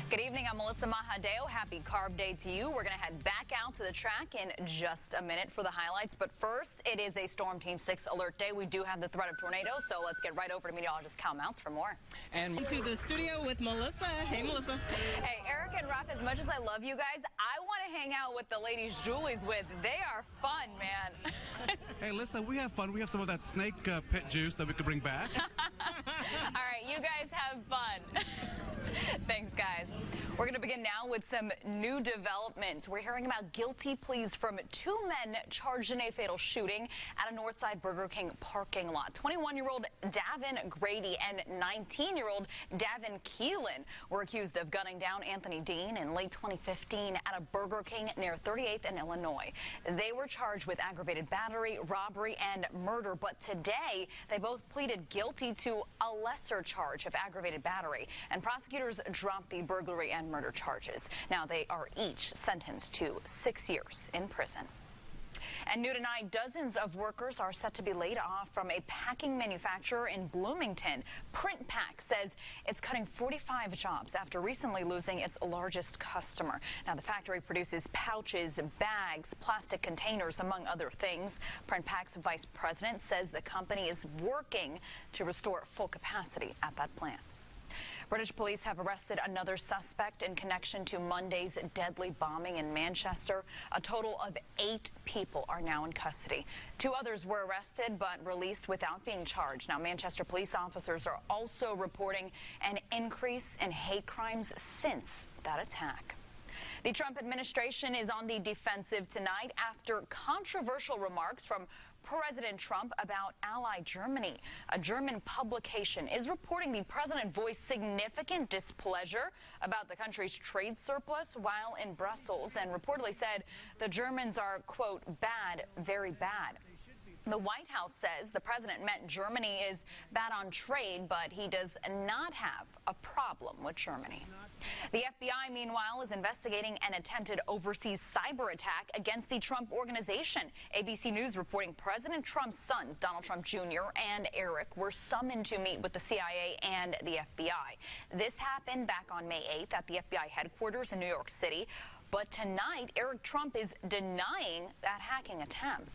Good evening, I'm Melissa Mahadeo. Happy Carb Day to you. We're going to head back out to the track in just a minute for the highlights. But first, it is a Storm Team 6 alert day. We do have the threat of tornadoes, so let's get right over to meteorologist Cal Mounts for more. And to the studio with Melissa. Hey, Melissa. Hey, Eric and Ruff, as much as I love you guys, I want to hang out with the ladies Julie's with. They are fun, man. Hey, listen, we have fun. We have some of that snake pit juice that we could bring back. All right, you guys have fun. Thanks, guys. We're going to begin now with some new developments. We're hearing about guilty pleas from two men charged in a fatal shooting at a Northside Burger King parking lot. 21-year-old Davin Grady and 19-year-old Davin Keelan were accused of gunning down Anthony Dean in late 2015 at a Burger King near 38th in Illinois. They were charged with aggravated battery, robbery, and murder, but today they both pleaded guilty to a lesser charge of aggravated battery, and prosecutors dropped the burglary and murder charges. Now they are each sentenced to 6 years in prison. And new tonight, dozens of workers are set to be laid off from a packing manufacturer in Bloomington. Print Pack says it's cutting 45 jobs after recently losing its largest customer. Now, the factory produces pouches, bags, plastic containers, among other things. Print Pack's vice president says the company is working to restore full capacity at that plant. British police have arrested another suspect in connection to Monday's deadly bombing in Manchester. A total of 8 people are now in custody. 2 others were arrested but released without being charged. Now, Manchester police officers are also reporting an increase in hate crimes since that attack. The Trump administration is on the defensive tonight after controversial remarks from President Trump about ally Germany. A German publication is reporting the president voiced significant displeasure about the country's trade surplus while in Brussels and reportedly said the Germans are, quote, bad, very bad. The White House says the president meant Germany is bad on trade, but he does not have a problem with Germany. The FBI, meanwhile, is investigating an attempted overseas cyber attack against the Trump Organization. ABC News reporting President Trump's sons, Donald Trump Jr. and Eric, were summoned to meet with the CIA and the FBI. This happened back on May 8th at the FBI headquarters in New York City. But tonight, Eric Trump is denying that hacking attempt.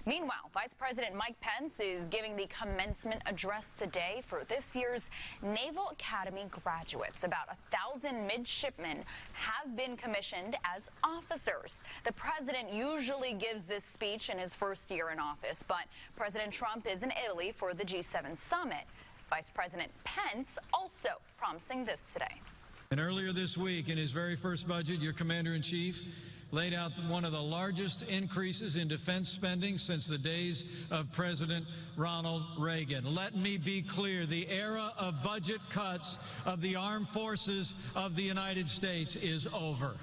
Meanwhile, Vice President Mike Pence is giving the commencement address today for this year's Naval Academy graduates. About 1,000 midshipmen have been commissioned as officers. The president usually gives this speech in his first year in office, but President Trump is in Italy for the G7 summit. Vice President Pence also promising this today. And earlier this week, in his very first budget, your commander-in-chief laid out one of the largest increases in defense spending since the days of President Ronald Reagan. Let me be clear, the era of budget cuts of the armed forces of the United States is over.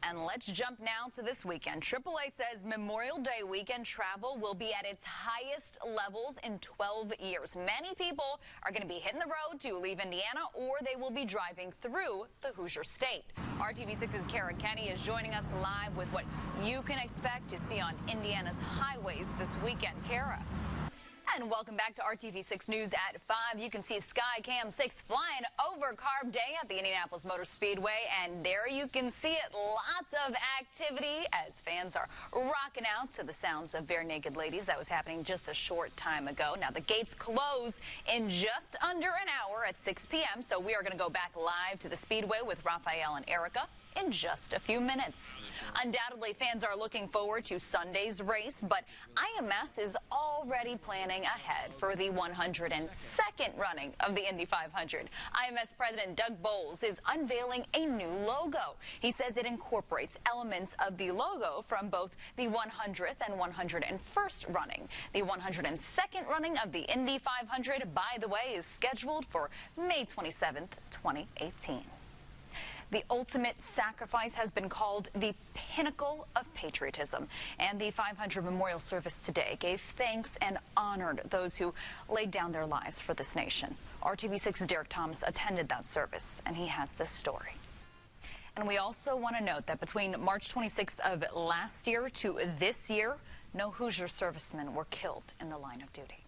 And let's jump now to this weekend. AAA says Memorial Day weekend travel will be at its highest levels in 12 years. Many people are going to be hitting the road to leave Indiana, or they will be driving through the Hoosier State. RTV6's Kara Kenny is joining us live with what you can expect to see on Indiana's highways this weekend. Kara. And welcome back to RTV6 News at 5. You can see Skycam 6 flying over Carb Day at the Indianapolis Motor Speedway. And there you can see it. Lots of activity as fans are rocking out to the sounds of Bare Naked Ladies. That was happening just a short time ago. Now, the gates close in just under an hour at 6 p.m. So we are going to go back live to the Speedway with Raphael and Erica in just a few minutes. Undoubtedly, fans are looking forward to Sunday's race, but IMS is already planning ahead for the 102nd running of the Indy 500. IMS President Doug Bowles is unveiling a new logo. He says it incorporates elements of the logo from both the 100th and 101st running. The 102nd running of the Indy 500, by the way, is scheduled for May 27th, 2018. The ultimate sacrifice has been called the pinnacle of patriotism, and the 500 Memorial Service today gave thanks and honored those who laid down their lives for this nation. RTV6's Derek Thomas attended that service, and he has this story. And we also want to note that between March 26th of last year to this year, no Hoosier servicemen were killed in the line of duty.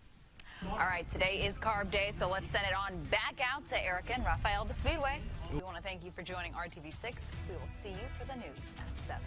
All right, today is Carb Day, so let's send it on back out to Erica and Raphael, the Speedway. We want to thank you for joining RTV6. We will see you for the news at 7.